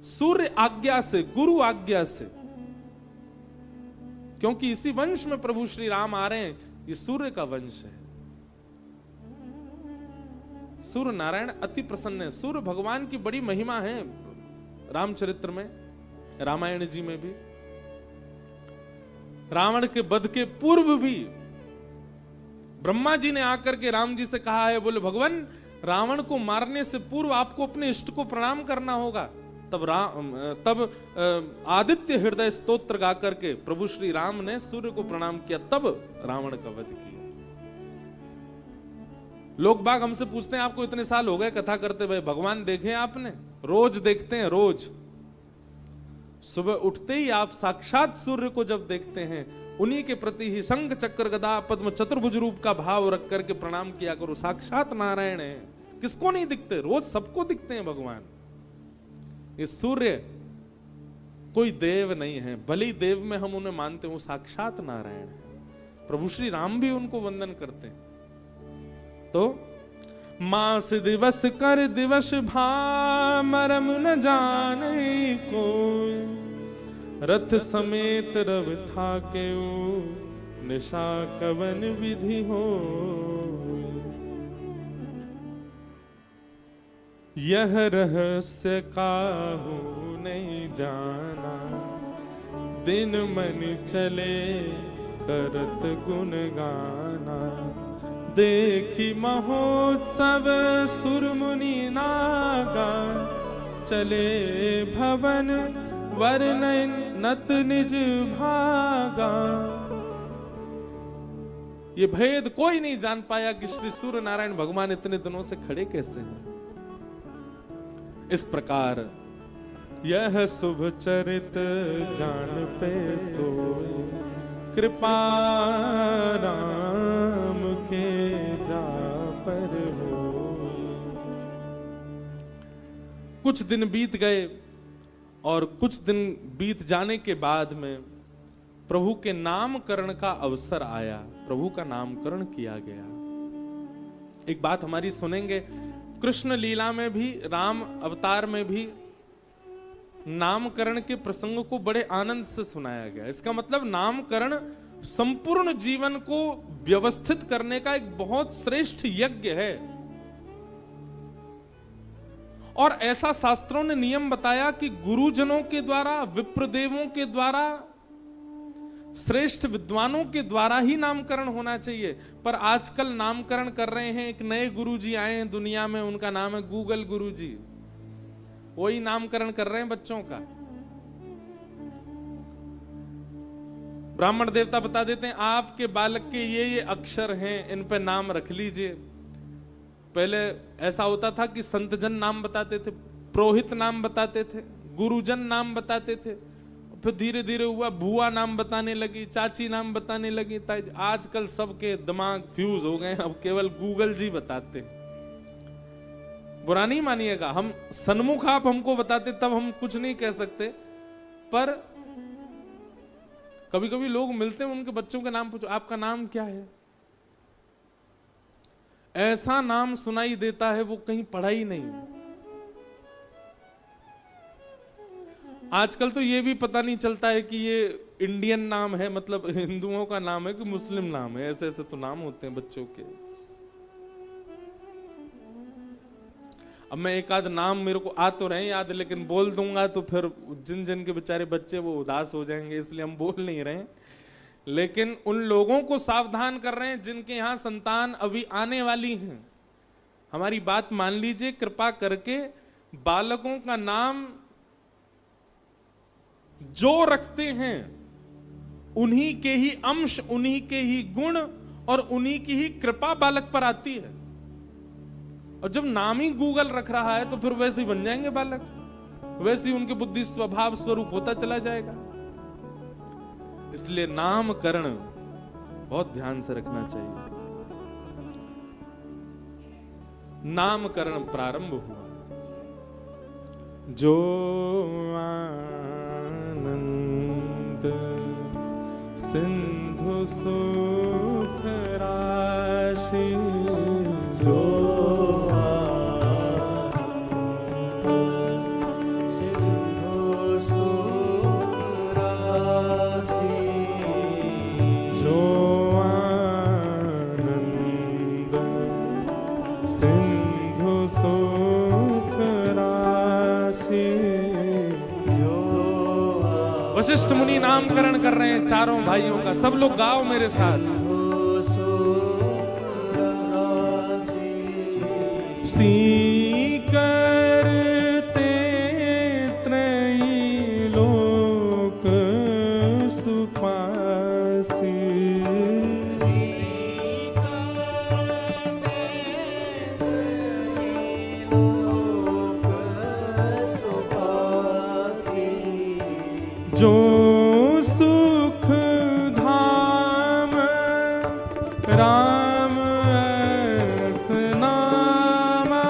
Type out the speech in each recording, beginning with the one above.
सूर्य आज्ञा से, गुरु आज्ञा से, क्योंकि इसी वंश में प्रभु श्री राम आ रहे हैं, ये सूर्य का वंश है। सूर्य नारायण अति प्रसन्न है। सूर्य भगवान की बड़ी महिमा है रामचरित्र में, रामायण जी में भी। रावण के वध के पूर्व भी ब्रह्मा जी ने आकर के राम जी से कहा है, बोले भगवान रावण को मारने से पूर्व आपको अपने इष्ट को प्रणाम करना होगा। तब आदित्य हृदय स्तोत्र गा करके प्रभु श्री राम ने सूर्य को प्रणाम किया, तब रावण का वध किया। लोग बाग हमसे पूछते हैं आपको इतने साल हो गए कथा करते हुए, भगवान देखे आपने? रोज देखते हैं, रोज सुबह उठते ही आप साक्षात सूर्य को जब देखते हैं, उन्हीं के प्रति ही शंख चक्र गदा पद्म चतुर्भुज रूप का भाव रख करके प्रणाम किया करो। साक्षात नारायण है, किसको नहीं दिखते? रोज सबको दिखते हैं भगवान। ये सूर्य कोई देव नहीं है, भले ही देव में हम उन्हें मानते हैं, वो साक्षात नारायण है। प्रभु श्री राम भी उनको वंदन करते हैं। तो मास दिवस कर दिवस भा मरम न जाने को, रथ समेत रव था के निशा कवन विधि हो। यह रहस्य काहू नहीं जाना, दिन मन चले करत गुण गाना। देखी महोत्सव सुरमुनि नागा, चले भवन वर्णन नत निज भागा। ये भेद कोई नहीं जान पाया कि श्री सूर्य नारायण भगवान इतने दिनों से खड़े कैसे हैं। इस प्रकार यह शुभ चरित जान पे सोए, कृपा राम के जा पर हो। कुछ दिन बीत गए और कुछ दिन बीत जाने के बाद में प्रभु के नामकरण का अवसर आया, प्रभु का नामकरण किया गया। एक बात हमारी सुनेंगे, कृष्ण लीला में भी, राम अवतार में भी नामकरण के प्रसंग को बड़े आनंद से सुनाया गया। इसका मतलब नामकरण संपूर्ण जीवन को व्यवस्थित करने का एक बहुत श्रेष्ठ यज्ञ है। और ऐसा शास्त्रों ने नियम बताया कि गुरुजनों के द्वारा, विप्रदेवों के द्वारा, श्रेष्ठ विद्वानों के द्वारा ही नामकरण होना चाहिए। पर आजकल नामकरण कर रहे हैं, एक नए गुरुजी आए हैं दुनिया में, उनका नाम है गूगल गुरुजी। वही नामकरण कर रहे हैं बच्चों का। ब्राह्मण देवता बता देते हैं आपके बालक के ये अक्षर हैं, इन पे नाम रख लीजिए। पहले ऐसा होता था कि संतजन नाम बताते थे, पुरोहित नाम बताते थे, गुरुजन नाम बताते थे, फिर धीरे धीरे हुआ बुआ नाम बताने लगी, चाची नाम बताने लगी। आजकल सबके दिमाग फ्यूज हो गए, अब केवल गूगल जी बताते। बुरा नहीं मानिएगा, हम सन्मुख आप हमको बताते तब हम कुछ नहीं कह सकते, पर कभी कभी लोग मिलते हैं, उनके बच्चों के नाम पूछो, आपका नाम क्या है? ऐसा नाम सुनाई देता है वो कहीं पढ़ा ही नहीं। आजकल तो ये भी पता नहीं चलता है कि ये इंडियन नाम है, मतलब हिंदुओं का नाम है कि मुस्लिम नाम है। ऐसे ऐसे तो नाम होते हैं बच्चों के। अब मैं एक आध नाम मेरे को आ तो रहे याद, लेकिन बोल दूंगा तो फिर जिन जिन के बेचारे बच्चे वो उदास हो जाएंगे, इसलिए हम बोल नहीं रहे। लेकिन उन लोगों को सावधान कर रहे हैं जिनके यहाँ संतान अभी आने वाली हैं। हमारी बात मान लीजिए, कृपा करके बालकों का नाम जो रखते हैं उन्हीं के ही अंश, उन्हीं के ही गुण और उन्हीं की ही कृपा बालक पर आती है। और जब नाम ही गूगल रख रहा है तो फिर वैसे ही बन जाएंगे बालक, वैसे ही उनके बुद्धि स्वभाव स्वरूप होता चला जाएगा। इसलिए नामकरण बहुत ध्यान से रखना चाहिए। नामकरण प्रारंभ हुआ, जो आनंद सिंधु सुख राशि, जो आनंद सिंधु वशिष्ठ मुनि नामकरण कर रहे हैं चारों भाइयों का। सब लोग गाओ मेरे साथ। सी करते त्रयी लोक सुपासी। जो सुख धाम राम ऐस नामा।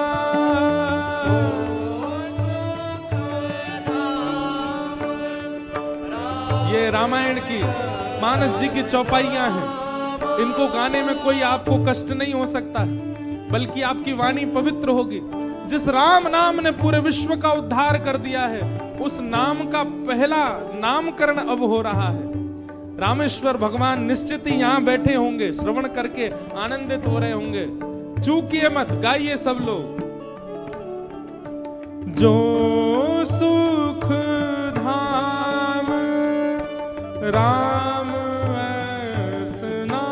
ये रामायण की मानस जी की चौपाइयां हैं। इनको गाने में कोई आपको कष्ट नहीं हो सकता, बल्कि आपकी वाणी पवित्र होगी। जिस राम नाम ने पूरे विश्व का उद्धार कर दिया है, उस नाम का पहला नामकरण अब हो रहा है। रामेश्वर भगवान निश्चित ही यहां बैठे होंगे, श्रवण करके आनंदित हो रहे होंगे। चूकिए मत, गाइए सब लोग। जो सुख धाम राम ऐस नामा।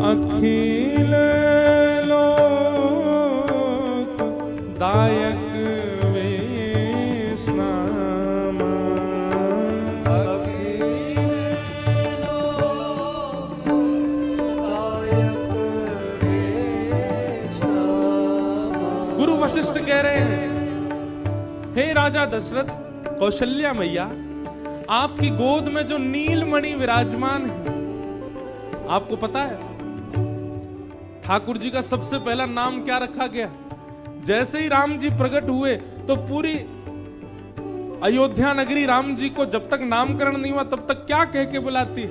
अखिल लोक दायक वैष्णव। गुरु वशिष्ठ कह रहे हैं, हे राजा दशरथ, कौशल्या मैया, आपकी गोद में जो नीलमणि विराजमान है, आपको पता है ठाकुर जी का सबसे पहला नाम क्या रखा गया? जैसे ही राम जी प्रकट हुए तो पूरी अयोध्या नगरी राम जी को जब तक नामकरण नहीं हुआ तब तक क्या कह के बुलाती है?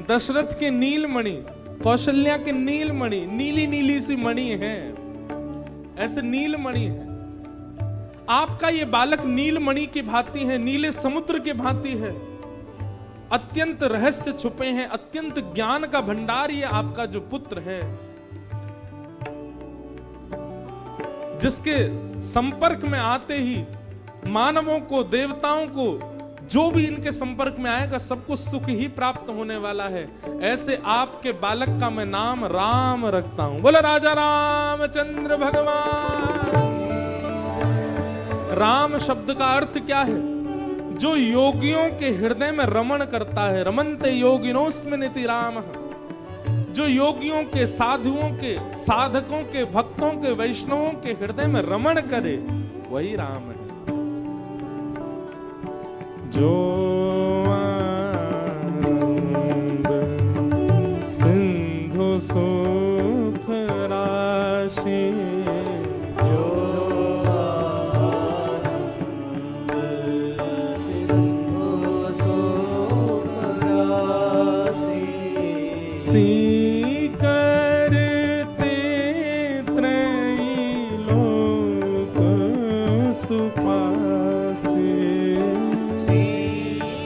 दशरथ के नीलमणि, कौशल्या के नीलमणि। नीली नीली सी मणि है, ऐसे नीलमणि है। आपका ये बालक नीलमणि की भांति है, नीले समुद्र के भांति है। अत्यंत रहस्य छुपे हैं, अत्यंत ज्ञान का भंडार ये आपका जो पुत्र है, जिसके संपर्क में आते ही मानवों को, देवताओं को, जो भी इनके संपर्क में आएगा सबको सुख ही प्राप्त होने वाला है। ऐसे आपके बालक का मैं नाम राम रखता हूं। बोलो राजा रामचंद्र भगवान। राम शब्द का अर्थ क्या है? जो योगियों के हृदय में रमण करता है। रमन्ते योगिनोस्मिनिति रामः। जो योगियों के, साधुओं के, साधकों के, भक्तों के, वैष्णवों के हृदय में रमण करे, वही राम है। जो आनंद सिंधु सुख राशि। सी करते त्रयी लोक सुपासी। सी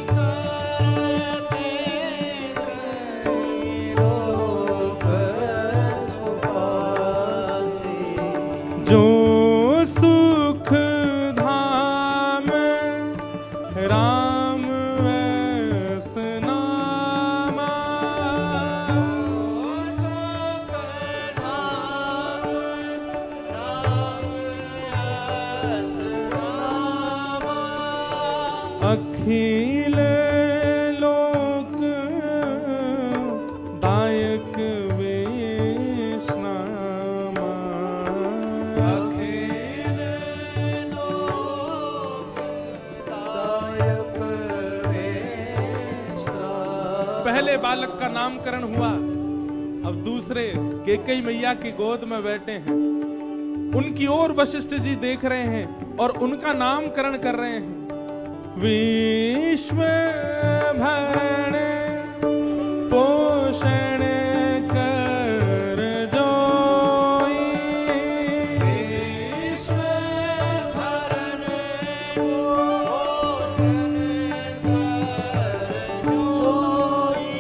करते त्रयी लोक सुपासी। जो सुख धाम राम ऐस नामा। अखिल लोक दायक वैष्णव। अखिल लोक दायक वैष्णव। पहले बालक का नामकरण हुआ, अब दूसरे कैकेयी मैया की गोद में बैठे हैं। उनकी ओर वशिष्ठ जी देख रहे हैं और उनका नामकरण कर रहे हैं। विश्व भरण पोषण कर जोई। विश्व भरण पोषण कर जोई।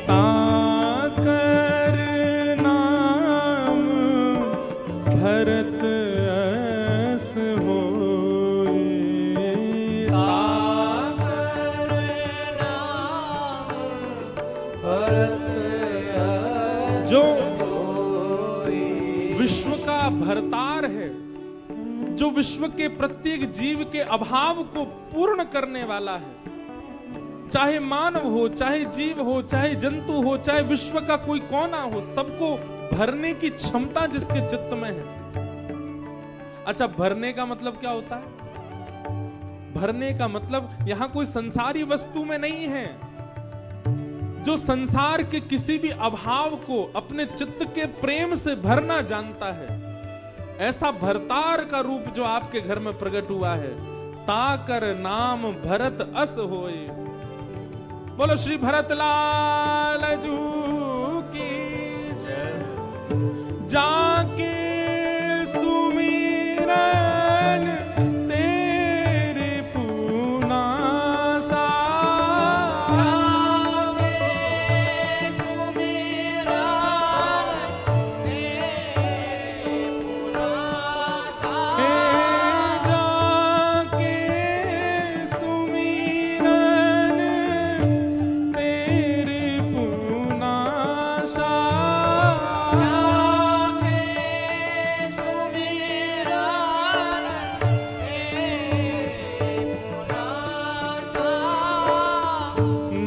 ताकर नाम भरत अस होई। ताकर नाम भरत अस जो होई। विश्व का भरतार है, जो विश्व के प्रत्येक जीव के अभाव को पूर्ण करने वाला है, चाहे मानव हो, चाहे जीव हो, चाहे जंतु हो, चाहे विश्व का कोई कोना हो, सबको भरने की क्षमता जिसके चित्त में है। अच्छा, भरने का मतलब क्या होता है? भरने का मतलब यहां कोई संसारी वस्तु में नहीं है। जो संसार के किसी भी अभाव को अपने चित्त के प्रेम से भरना जानता है, ऐसा भरतार का रूप जो आपके घर में प्रकट हुआ है। ताकर नाम भरत अस होए। बोलो श्री भरत लाल जू की जय। जाके सुमिरन तेरे पूना सा।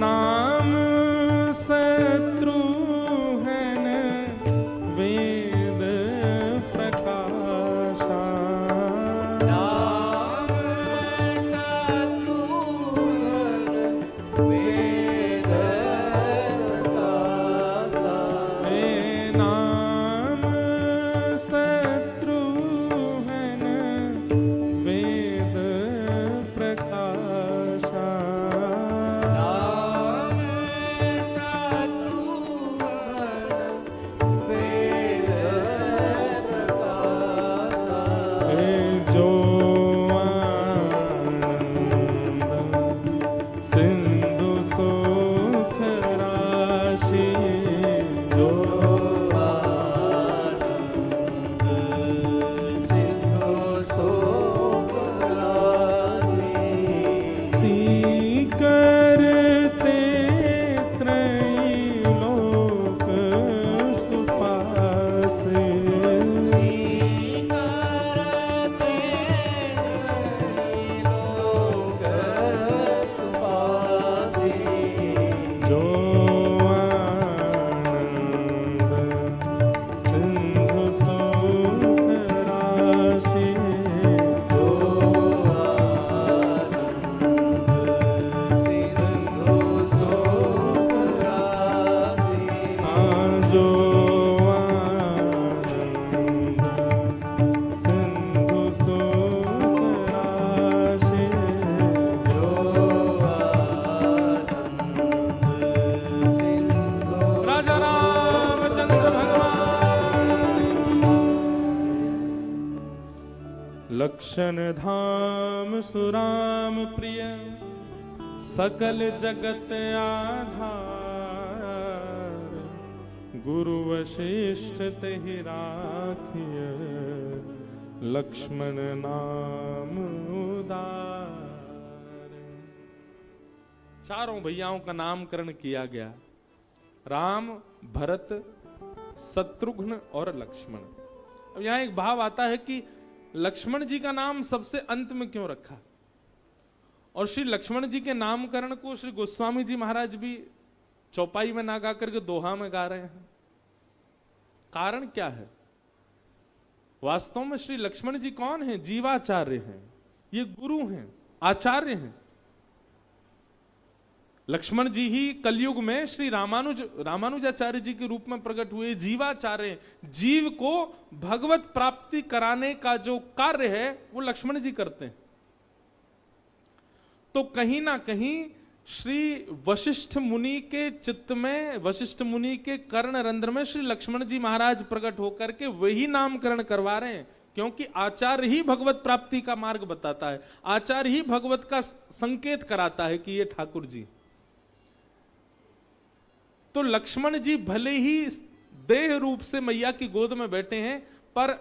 नाम शत्रुघ्न वेद प्रकाशा। नाम शत्रुघ्न वेद प्रकाशा। नाम शत्रुघ्न वेद प्रकाशा। नाम शत्रुघ्न वेद प्रकाशा। जो आनंद सिंधु सुख राशि। जो आनंद सिंधु सुख राशि। करते त्रैलोक सुपासे। करते लोक सुपासी। जो आनंद सिंधु सुख राशि। जो आनंद सिंधु सुख राशि। जो आनंद सिंधु सुख राशि। जो आनंद सिंधु राजा रामचंद्र भगवान। लक्षण धाम सुराम प्रिय सकल जगत आधार। गुरु वशिष्ठ तेहि राखिय लक्ष्मण नाम उदार। चारों भैयाओं का नामकरण किया गया, राम, भरत, शत्रुघ्न और लक्ष्मण। अब यहां एक भाव आता है कि लक्ष्मण जी का नाम सबसे अंत में क्यों रखा, और श्री लक्ष्मण जी के नामकरण को श्री गोस्वामी जी महाराज भी चौपाई में ना गा करके दोहा में गा रहे हैं। कारण क्या है? वास्तव में श्री लक्ष्मण जी कौन हैं? जीवाचार्य हैं, ये गुरु हैं, आचार्य हैं। लक्ष्मण जी ही कलयुग में श्री रामानुजाचार्य जी के रूप में प्रकट हुए जीवाचार्य। जीव को भगवत प्राप्ति कराने का जो कार्य है वो लक्ष्मण जी करते हैं। तो कहीं ना कहीं श्री वशिष्ठ मुनि के चित्त में, वशिष्ठ मुनि के कर्ण रंध्र में श्री लक्ष्मण जी महाराज प्रकट होकर के वही नामकरण करवा रहे हैं, क्योंकि आचार्य ही भगवत प्राप्ति का मार्ग बताता है, आचार्य ही भगवत का संकेत कराता है कि ये ठाकुर जी। तो लक्ष्मण जी भले ही देह रूप से मैया की गोद में बैठे हैं, पर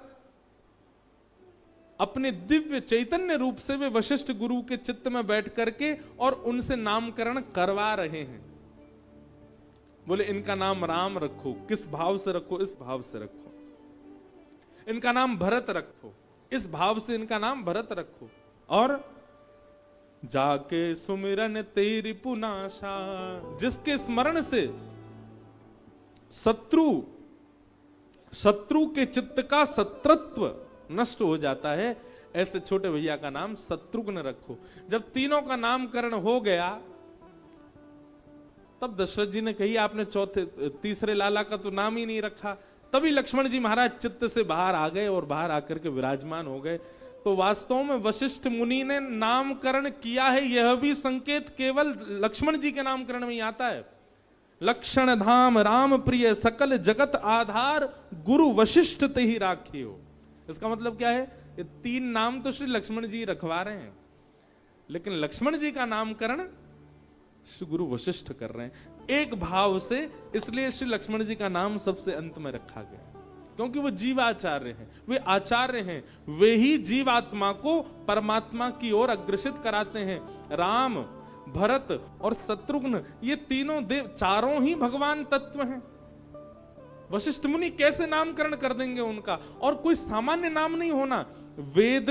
अपने दिव्य चैतन्य रूप से वे वशिष्ठ गुरु के चित्त में बैठ करके और उनसे नामकरण करवा रहे हैं। बोले इनका नाम राम रखो, किस भाव से रखो? इस भाव से रखो। इनका नाम भरत रखो, इस भाव से इनका नाम भरत रखो। और जाके सुमिरन तेरी पुनाशा, जिसके स्मरण से शत्रु के चित्त का शत्रुत्व नष्ट हो जाता है, ऐसे छोटे भैया का नाम शत्रुघ्न रखो। जब तीनों का नामकरण हो गया, तब दशरथ जी ने कही आपने तीसरे लाला का तो नाम ही नहीं रखा। तभी लक्ष्मण जी महाराज चित्त से बाहर आ गए और बाहर आकर के विराजमान हो गए। तो वास्तव में वशिष्ठ मुनि ने नामकरण किया है, यह भी संकेत केवल लक्ष्मण जी के नामकरण में ही आता है। लक्षण धाम राम प्रिय सकल जगत आधार गुरु वशिष्ठ ते ही राखियो। इसका मतलब क्या है? ये तीन नाम तो श्री लक्ष्मण जी रखवा रहे हैं, लेकिन लक्ष्मण जी का नामकरण श्री गुरु वशिष्ठ कर रहे हैं एक भाव से। इसलिए श्री लक्ष्मण जी का नाम सबसे अंत में रखा गया, क्योंकि वो जीवाचार्य हैं, वे आचार्य हैं, वे ही जीवात्मा को परमात्मा की ओर अग्रसित कराते हैं। राम, भरत और शत्रुघ्न, ये तीनों देव, चारों ही भगवान तत्व हैं। वशिष्ठ मुनि कैसे नामकरण कर देंगे उनका? और कोई सामान्य नाम नहीं होना, वेद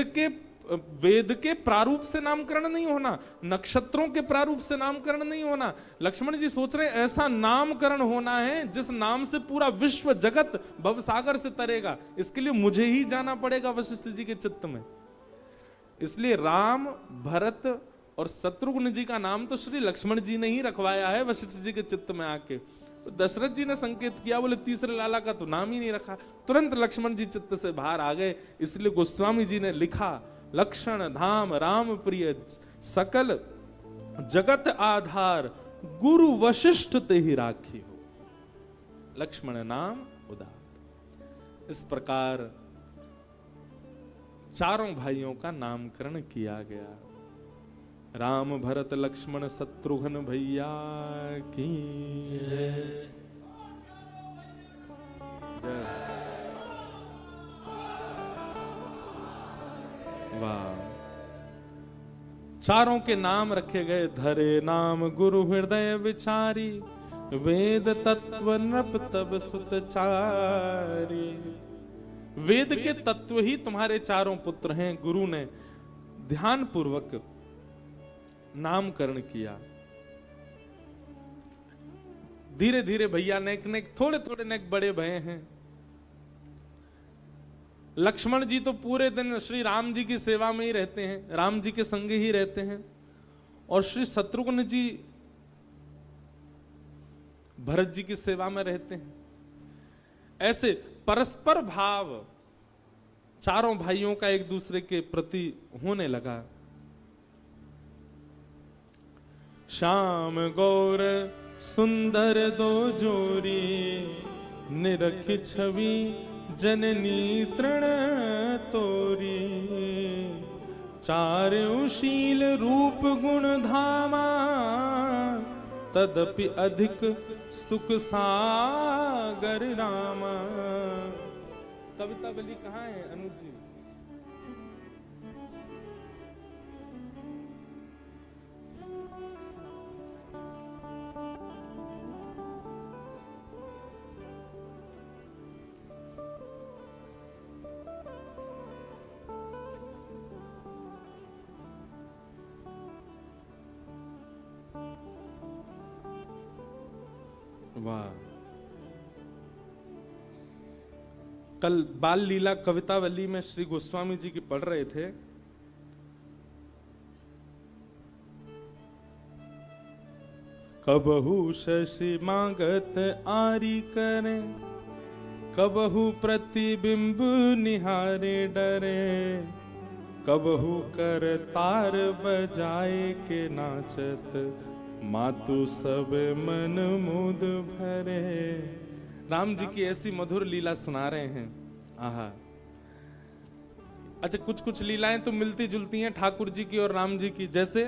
के प्रारूप से नामकरण नहीं होना, नक्षत्रों के प्रारूप से नामकरण नहीं होना। लक्ष्मण जी सोच रहे हैं ऐसा नामकरण होना है जिस नाम से पूरा विश्व जगत भवसागर से तरेगा। इसके लिए मुझे ही जाना पड़ेगा वशिष्ठ जी के चित्त में। इसलिए राम, भरत और शत्रुघ्न जी का नाम तो श्री लक्ष्मण जी ने ही रखवाया है वशिष्ठ जी के चित्त में आके। दशरथ जी ने संकेत किया, बोले तीसरे लाला का तो नाम ही नहीं रखा। तुरंत लक्ष्मण जी चित्त से बाहर आ गए। इसलिए गोस्वामी जी ने लिखा, लक्षण धाम राम प्रिय सकल जगत आधार गुरु वशिष्ठ ते ही राखी हो। लक्ष्मण नाम उदार। इस प्रकार चारों भाइयों का नामकरण किया गया। राम, भरत, लक्ष्मण, शत्रुघ्न भैया की जय। वाह। चारों के नाम रखे गए। धरे नाम गुरु हृदय विचारी, वेद तत्व नृप तब सुतचारी। वेद के तत्व ही तुम्हारे चारों पुत्र हैं। गुरु ने ध्यान पूर्वक नामकरण किया। धीरे धीरे भैया नेक नेक, थोड़े थोड़े नेक बड़े भये हैं। लक्ष्मण जी तो पूरे दिन श्री राम जी की सेवा में ही रहते हैं, राम जी के संग ही रहते हैं। और श्री शत्रुघ्न जी भरत जी की सेवा में रहते हैं। ऐसे परस्पर भाव चारों भाइयों का एक दूसरे के प्रति होने लगा। श्याम गौर सुंदर दो जोरी, निरख छवि जननी तृण तोरी। चार उशील रूप गुण धामा, तदपि अधिक सुख सागर रामा। कविता बली कहाँ है अनुज जी? वाह। कल बाल लीला कवितावली में श्री गोस्वामी जी की पढ़ रहे थे। कबहू शशि मांगत आरी करे, कबहू प्रतिबिंब निहारे डरे। कबहू कर तार बजाए के नाचत, मातु सब मन मुद भरे। राम जी की ऐसी मधुर लीला सुना रहे हैं। आहा। अच्छा, कुछ कुछ लीलाएं तो मिलती जुलती हैं ठाकुर जी की और राम जी की, जैसे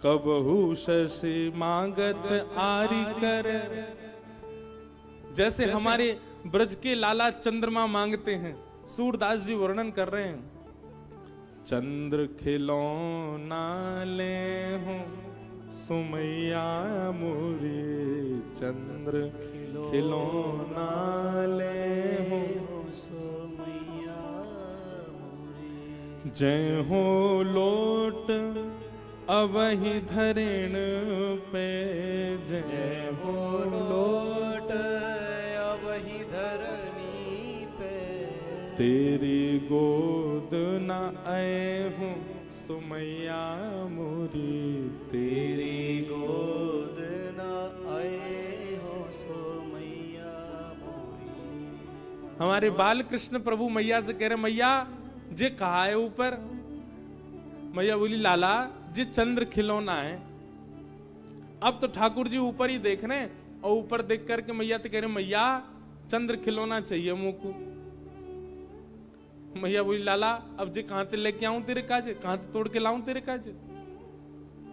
कबहू शशि मांगत आरी कर, जैसे हमारे ब्रज के लाला चंद्रमा मांगते हैं। सूरदास जी वर्णन कर रहे हैं, चंद्र खिलौना ले हूं सुमैया मोरी, चंद्र खिलौना ले हूं सुमैया मोरी। जय हो लोट अवहि धरेण पे, जय हो लोट अवहि धरनी पे, तेरी गोद न आए हूँ सुमैया मोरी, तेरी गोद न आए हो सुमैया मोरी। हमारे बाल कृष्ण प्रभु मैया से कह रहे, मैया जे कहा है ऊपर? मैया बोली, लाला जे चंद्र खिलौना है। अब तो ठाकुर जी ऊपर ही देख रहे हैं, और ऊपर देख करके मैया तो कह रहे, मैया चंद्र खिलौना चाहिए मुंह को। मैया बोली, लाला अब जे कहां ते लेके आऊं तेरे काजे, कहां ते तोड़ के लाऊं तेरे काजे?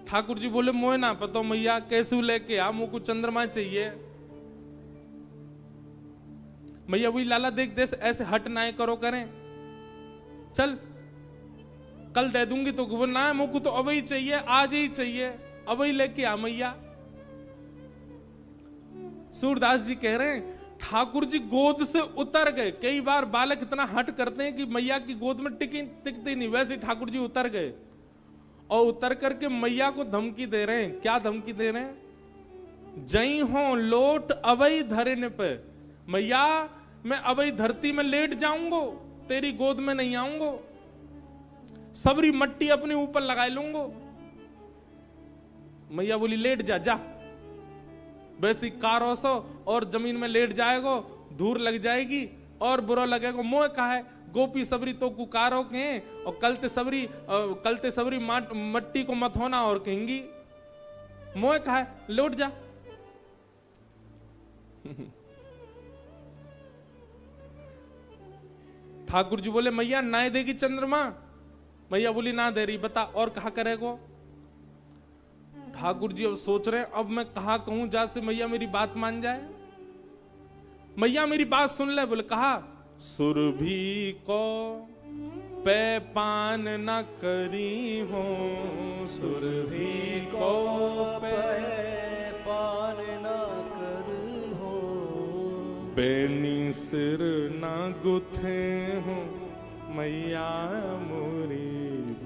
ठाकुर जी बोले, मोए ना पता मैया, कैसे लेके आ, मुंह को चंद्रमा चाहिए। मैया बोली, लाला देख देख ऐसे हट ना करो करें, चल कल दे दूंगी तो वो ना, मुंह को तो अब ही चाहिए, आज ही चाहिए, अब ही लेके आ मैया। सूरदास जी कह रहे हैं, ठाकुर जी गोद से उतर गए। कई बार बालक इतना हट करते हैं कि मैया की गोद में टिकते नहीं, वैसे ठाकुर जी उतर गए और उतर करके मैया को धमकी दे रहे हैं। क्या धमकी दे रहे हैं? जई हो लोट अवई धरने पे, मैया मैं अवई धरती में लेट जाऊंगो, तेरी गोद में नहीं आऊंगो, सबरी मट्टी अपने ऊपर लगा लूंगो। मैया बोली, लेट जा जा, वैसी कारोसो और जमीन में लेट जाएगो, धूल लग जाएगी और बुरा लगेगा। मोह कहा है गोपी सबरी तो कुकारो के, और कलते सबरी मट्टी को मत होना और कहेंगी। मोह कहा है लौट जा। ठाकुर जी बोले, मैया ना देगी चंद्रमा? मैया बोली, ना दे रही, बता और कहा करेगो? ठाकुर जी अब सोच रहे हैं, अब मैं कहा कहूं जा से मैया मेरी बात मान जाए। मैया मेरी बात सुन ले। बोले, कहा सुरभि को पे पान न करी हो, सुरभि को पे पान न कर हो, बेनी सिर न गुथे हो मैया मोरी,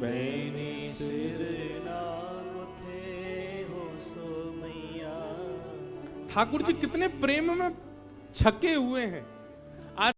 बेनी सिर न गुथे हो सो मैया। ठाकुर जी कितने प्रेम में छके हुए हैं।